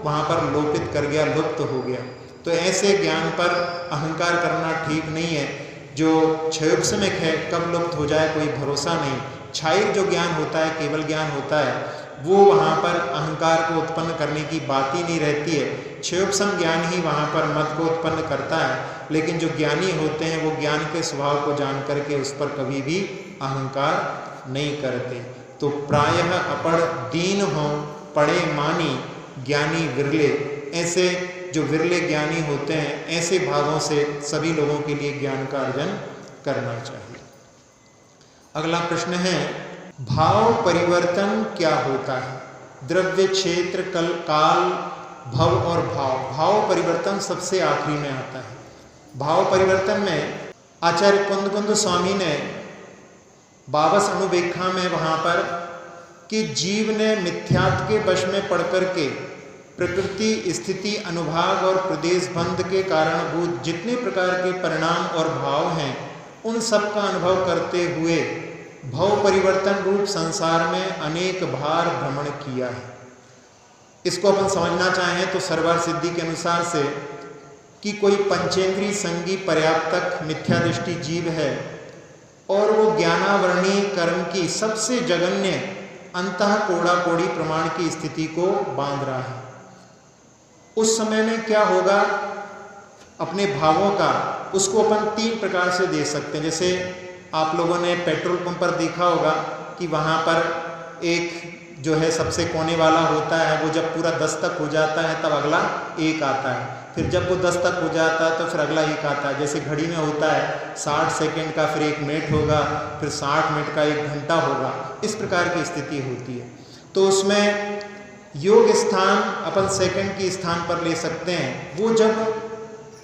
वहाँ पर लोपित कर गया, लुप्त हो गया। तो ऐसे ज्ञान पर अहंकार करना ठीक नहीं है। जो क्षयोपशमिक है, कब लुप्त हो जाए कोई भरोसा नहीं। क्षायिक जो ज्ञान होता है, केवल ज्ञान होता है, वो वहाँ पर अहंकार को उत्पन्न करने की बात ही नहीं रहती है। क्षयोपशम ज्ञान ही वहाँ पर मत को उत्पन्न करता है, लेकिन जो ज्ञानी होते हैं वो ज्ञान के स्वभाव को जान करके उस पर कभी भी अहंकार नहीं करते। तो प्रायः अपढ़ दीन हो पढ़े मानी ज्ञानी विरले, ऐसे जो विरले ज्ञानी होते हैं, ऐसे भावों से सभी लोगों के लिए ज्ञान का अर्जन करना चाहिए। अगला प्रश्न है, भाव परिवर्तन क्या होता है? द्रव्य, क्षेत्र, कल, काल, भव और भाव। भाव परिवर्तन सबसे आखिरी में आता है। भाव परिवर्तन में आचार्य कुंद स्वामी ने 22 अणुव्याख्या में वहाँ पर कि जीव ने मिथ्यात्व के वश में पड़ करके प्रकृति, स्थिति, अनुभाग और प्रदेश बंध के कारणभूत जितने प्रकार के परिणाम और भाव हैं, उन सब का अनुभव करते हुए भाव परिवर्तन रूप संसार में अनेक बार भ्रमण किया है। इसको अपन समझना चाहें तो सर्वार सिद्धि के अनुसार से कि कोई पंचेंद्रीय संगी पर्याप्तक मिथ्या दृष्टि जीव है और वो ज्ञानावरणी कर्म की सबसे जघन्य अंतः कोड़ा कोड़ी प्रमाण की स्थिति को बांध रहा है। उस समय में क्या होगा, अपने भावों का उसको अपन 3 प्रकार से दे सकते हैं। जैसे आप लोगों ने पेट्रोल पंप पर देखा होगा कि वहाँ पर एक जो है सबसे कोने वाला होता है, वो जब पूरा 10 तक हो जाता है तब अगला 1 आता है, फिर जब वो 10 तक हो जाता है तो फिर अगला 1 आता है। जैसे घड़ी में होता है 60 सेकंड का फिर 1 मिनट होगा, फिर 60 मिनट का 1 घंटा होगा, इस प्रकार की स्थिति होती है। तो उसमें योग स्थान अपन सेकंड के स्थान पर ले सकते हैं। वो जब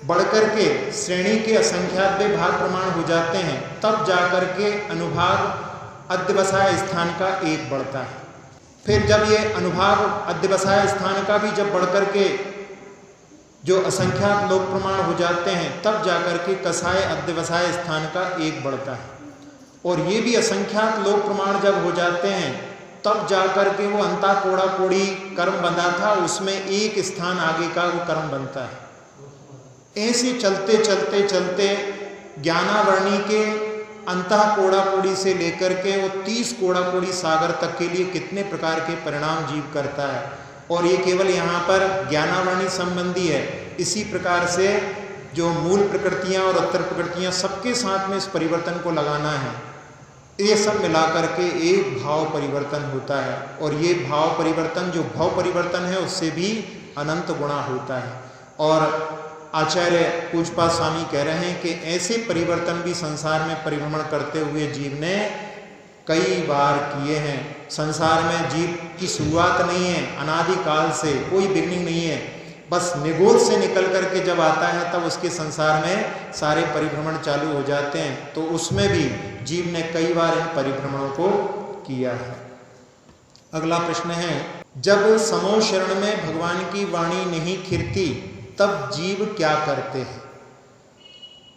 बढ़कर के श्रेणी के असंख्यात भाग प्रमाण हो जाते हैं, तब जाकर के अनुभाग अध्यवसाय स्थान का 1 बढ़ता है। फिर जब ये अनुभाग अध्यवसाय स्थान का भी जब बढ़कर के जो असंख्यात लोक प्रमाण हो जाते हैं, तब जाकर के कसाय अध्यवसाय स्थान का 1 बढ़ता है। और ये भी असंख्यात लोक प्रमाण जब हो जाते हैं, तब जाकर के वो अंता कोड़ा कोड़ी कर्म बंधा था, उसमें 1 स्थान आगे का वो कर्म बनता है। ऐसे चलते चलते चलते ज्ञानावरणी के अंतः कोड़ा कोड़ी से लेकर के वो 30 कोड़ा कोड़ी सागर तक के लिए कितने प्रकार के परिणाम जीव करता है। और ये केवल यहाँ पर ज्ञानावरणी संबंधी है। इसी प्रकार से जो मूल प्रकृतियाँ और उत्तर प्रकृतियाँ सबके साथ में इस परिवर्तन को लगाना है, ये सब मिलाकर के एक भाव परिवर्तन होता है। और ये भाव परिवर्तन जो भाव परिवर्तन है उससे भी अनंत गुणा होता है। और आचार्य पूज्यपाद स्वामी कह रहे हैं कि ऐसे परिवर्तन भी संसार में परिभ्रमण करते हुए जीव ने कई बार किए हैं। संसार में जीव की शुरुआत नहीं है, अनादि काल से कोई बिगनिंग नहीं है, बस निगोद से निकल करके जब आता है तब उसके संसार में सारे परिभ्रमण चालू हो जाते हैं। तो उसमें भी जीव ने कई बार इन परिभ्रमणों को किया है। अगला प्रश्न है, जब समो शरण में भगवान की वाणी नहीं खिरती तब जीव क्या करते हैं?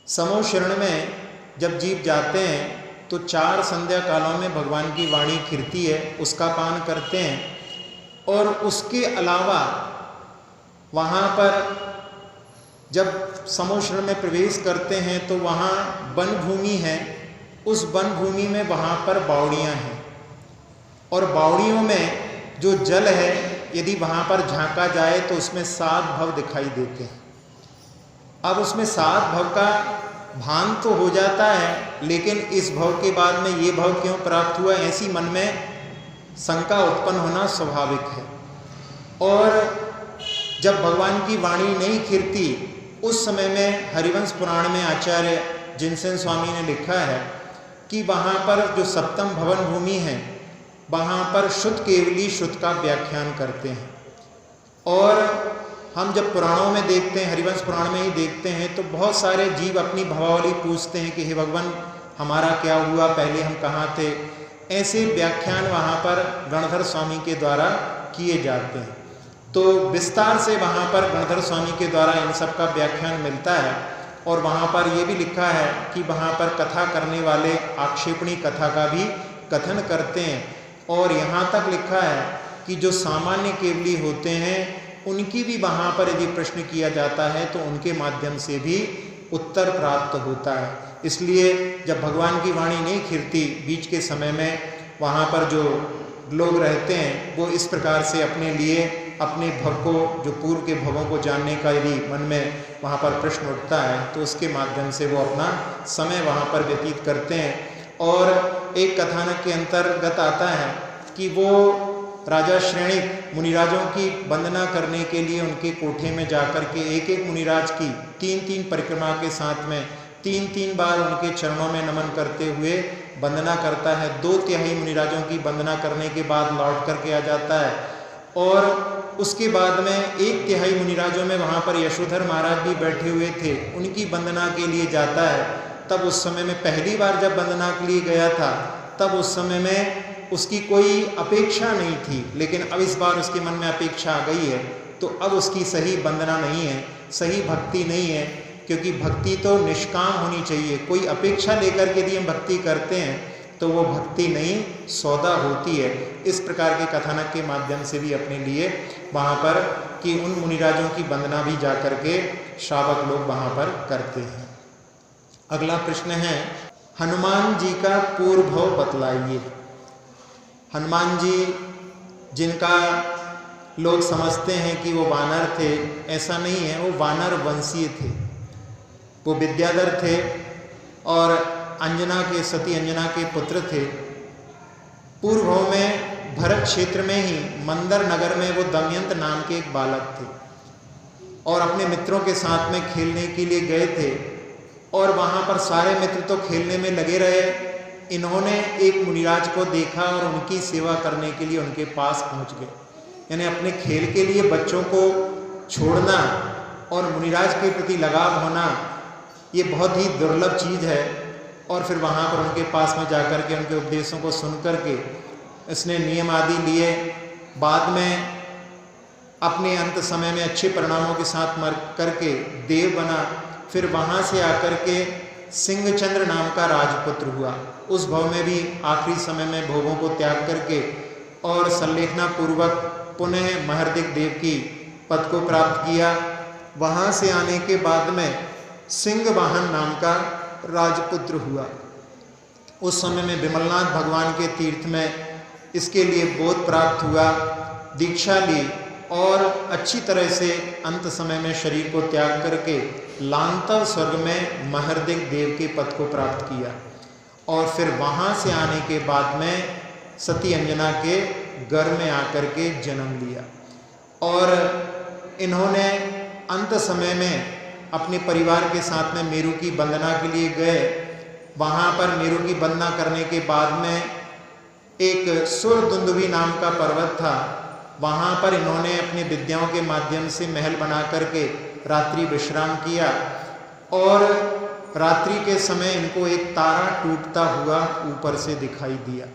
समो शरण में जब जीव जाते हैं तो 4 संध्या कालों में भगवान की वाणी खिरती है, उसका पान करते हैं। और उसके अलावा वहाँ पर जब समो शरण में प्रवेश करते हैं तो वहाँ वन भूमि है, उस वन भूमि में वहाँ पर बावड़ियाँ हैं। और बावड़ियों में जो जल है, यदि वहाँ पर झांका जाए तो उसमें 7 भव दिखाई देते हैं। अब उसमें 7 भव का भान तो हो जाता है, लेकिन इस भव के बाद में ये भव क्यों प्राप्त हुआ, ऐसी मन में शंका उत्पन्न होना स्वाभाविक है। और जब भगवान की वाणी नहीं खिरती, उस समय में हरिवंश पुराण में आचार्य जिनसेन स्वामी ने लिखा है कि वहाँ पर जो सप्तम भवन भूमि है, वहाँ पर शुद्ध केवली शुद्ध का व्याख्यान करते हैं। और हम जब पुराणों में देखते हैं, हरिवंश पुराण में ही देखते हैं, तो बहुत सारे जीव अपनी भवावली पूछते हैं कि हे भगवान हमारा क्या हुआ, पहले हम कहाँ थे। ऐसे व्याख्यान वहाँ पर गणधर स्वामी के द्वारा किए जाते हैं। तो विस्तार से वहाँ पर गणधर स्वामी के द्वारा इन सब का व्याख्यान मिलता है। और वहाँ पर ये भी लिखा है कि वहाँ पर कथा करने वाले आक्षेपणी कथा का भी कथन करते हैं। और यहाँ तक लिखा है कि जो सामान्य केवली होते हैं उनकी भी वहाँ पर यदि प्रश्न किया जाता है तो उनके माध्यम से भी उत्तर प्राप्त होता है। इसलिए जब भगवान की वाणी नहीं खिरती बीच के समय में, वहाँ पर जो लोग रहते हैं वो इस प्रकार से अपने लिए अपने भव को, जो पूर्व के भवों को जानने का यदि मन में वहाँ पर प्रश्न उठता है तो उसके माध्यम से वो अपना समय वहाँ पर व्यतीत करते हैं। और एक कथानक के अंतर्गत आता है कि वो राजा श्रेणिक मुनिराजों की वंदना करने के लिए उनके कोठे में जाकर के एक एक मुनिराज की 3-3 परिक्रमा के साथ में 3-3 बार उनके चरणों में नमन करते हुए वंदना करता है। 2/3 मुनिराजों की वंदना करने के बाद लौट करके आ जाता है। और उसके बाद में 1/3 मुनिराजों में वहाँ पर यशोधर महाराज भी बैठे हुए थे, उनकी वंदना के लिए जाता है। तब उस समय में पहली बार जब वंदना के लिए गया था तब उस समय में उसकी कोई अपेक्षा नहीं थी, लेकिन अब इस बार उसके मन में अपेक्षा आ गई है। तो अब उसकी सही वंदना नहीं है, सही भक्ति नहीं है, क्योंकि भक्ति तो निष्काम होनी चाहिए। कोई अपेक्षा लेकर के यदि हम भक्ति करते हैं तो वो भक्ति नहीं सौदा होती है। इस प्रकार के कथानक के माध्यम से भी अपने लिए वहाँ पर कि उन मुनिराजों की वंदना भी जा कर के श्रावक लोग वहाँ पर करते हैं। अगला प्रश्न है, हनुमान जी का पूर्व भव बतलाइए। हनुमान जी जिनका लोग समझते हैं कि वो वानर थे, ऐसा नहीं है, वो वानर वंशीय थे। वो विद्याधर थे और अंजना के, सती अंजना के पुत्र थे। पूर्व भव में भरत क्षेत्र में ही मंदर नगर में वो दमयंत नाम के एक बालक थे और अपने मित्रों के साथ में खेलने के लिए गए थे। और वहाँ पर सारे मित्र तो खेलने में लगे रहे। इन्होंने एक मुनिराज को देखा और उनकी सेवा करने के लिए उनके पास पहुँच गए। यानी अपने खेल के लिए बच्चों को छोड़ना और मुनिराज के प्रति लगाव होना ये बहुत ही दुर्लभ चीज़ है। और फिर वहाँ पर उनके पास में जाकर के उनके उपदेशों को सुन कर के इसने नियम आदि लिए। बाद में अपने अंत समय में अच्छे परिणामों के साथ मर करके देव बना। फिर वहाँ से आकर के सिंहचंद्र नाम का राजपुत्र हुआ। उस भव में भी आखिरी समय में भोगों को त्याग करके और संलेखना पूर्वक पुनः महर्दिक देव की पद को प्राप्त किया। वहाँ से आने के बाद में सिंहवाहन नाम का राजपुत्र हुआ। उस समय में विमलनाथ भगवान के तीर्थ में इसके लिए बोध प्राप्त हुआ, दीक्षा ली और अच्छी तरह से अंत समय में शरीर को त्याग करके लांतव स्वर्ग में महर्दिक देव के पद को प्राप्त किया। और फिर वहाँ से आने के बाद में सती अंजना के घर में आकर के जन्म लिया। और इन्होंने अंत समय में अपने परिवार के साथ में मेरु की वंदना के लिए गए। वहाँ पर मेरु की वंदना करने के बाद में एक सुरदुंदुभी नाम का पर्वत था। वहाँ पर इन्होंने अपनी विद्याओं के माध्यम से महल बना करके रात्रि विश्राम किया। और रात्रि के समय इनको एक तारा टूटता हुआ ऊपर से दिखाई दिया।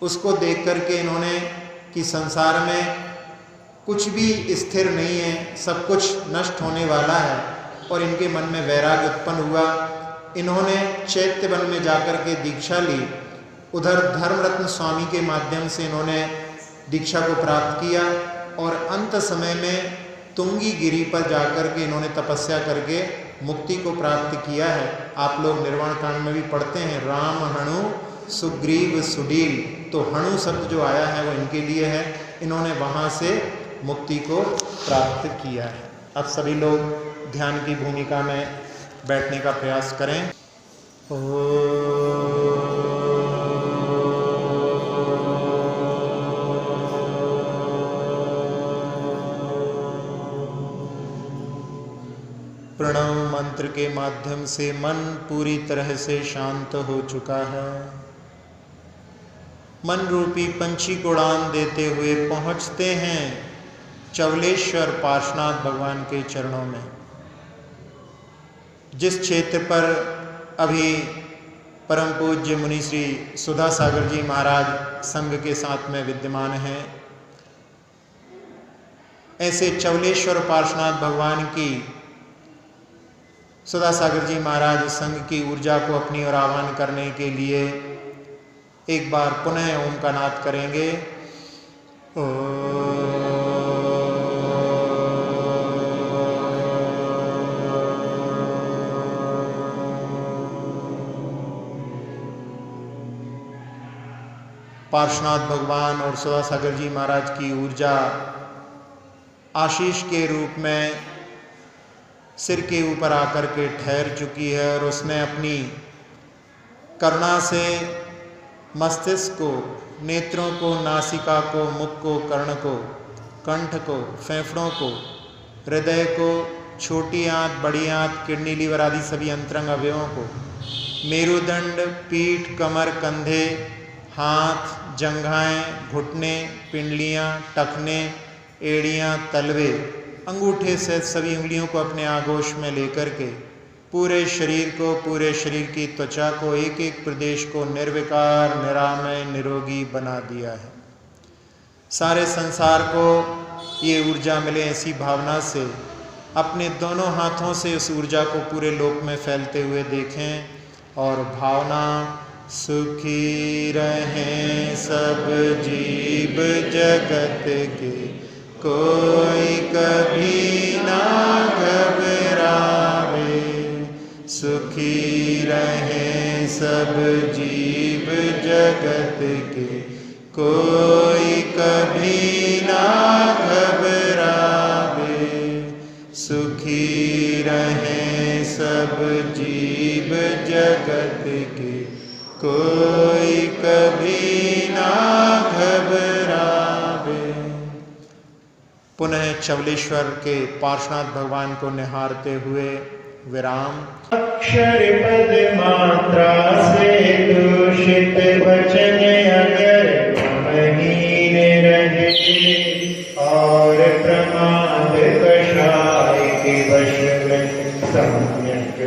उसको देख करके इन्होंने कि संसार में कुछ भी स्थिर नहीं है, सब कुछ नष्ट होने वाला है। और इनके मन में वैराग्य उत्पन्न हुआ। इन्होंने चैत्य वन में जाकर के दीक्षा ली। उधर धर्मरत्न स्वामी के माध्यम से इन्होंने दीक्षा को प्राप्त किया। और अंत समय में तुंगी गिरी पर जाकर के इन्होंने तपस्या करके मुक्ति को प्राप्त किया है। आप लोग निर्वाण कांड में भी पढ़ते हैं, राम हणु सुग्रीव सुडील। तो हणु शब्द जो आया है वो इनके लिए है। इन्होंने वहाँ से मुक्ति को प्राप्त किया है। अब सभी लोग ध्यान की भूमिका में बैठने का प्रयास करें। प्रणव मंत्र के माध्यम से मन पूरी तरह से शांत हो चुका है। मन रूपी पंछी को उड़ान देते हुए पहुंचते हैं चवलेश्वर पार्श्वनाथ भगवान के चरणों में। जिस क्षेत्र पर अभी परम पूज्य मुनि श्री सुधा सागर जी महाराज संघ के साथ में विद्यमान हैं, ऐसे चवलेश्वर पार्श्वनाथ भगवान की सुधा सागर जी महाराज संघ की ऊर्जा को अपनी ओर आह्वान करने के लिए एक बार पुनः ओम का नाद करेंगे। पार्श्वनाथ भगवान और सुधा सागर जी महाराज की ऊर्जा आशीष के रूप में सिर के ऊपर आकर के ठहर चुकी है और उसने अपनी करुणा से मस्तिष्क को, नेत्रों को, नासिका को, मुख को, कर्ण को, कंठ को, फेफड़ों को, हृदय को, छोटी आंत, बड़ी आंत, किडनी, लीवर आदि सभी अंतरंग अवयवों को, मेरुदंड, पीठ, कमर, कंधे, हाथ, जंघाएं, घुटने, पिंडलियां, टखने, एड़ियां, तलवे, अंगूठे से सभी उंगलियों को अपने आगोश में लेकर के पूरे शरीर को, पूरे शरीर की त्वचा को, एक एक प्रदेश को निर्विकार, निरामय, निरोगी बना दिया है। सारे संसार को ये ऊर्जा मिले, ऐसी भावना से अपने दोनों हाथों से उस ऊर्जा को पूरे लोक में फैलते हुए देखें और भावना, सुखी रहें सब जीव जगत के, कोई कभी ना घबरावे। सुखी रहें सब जीव जगत के, कोई कभी ना घबरावे। सुखी रहें सब जीव जगत के, कोई कभी ना घबरावे। पुनः चवलेश्वर के पार्श्वनाथ भगवान को निहारते हुए विराम। अक्षर पद मात्रा से दूषित वचन अगर महीन रहे और प्रमाद कषाय के वश में सम्यक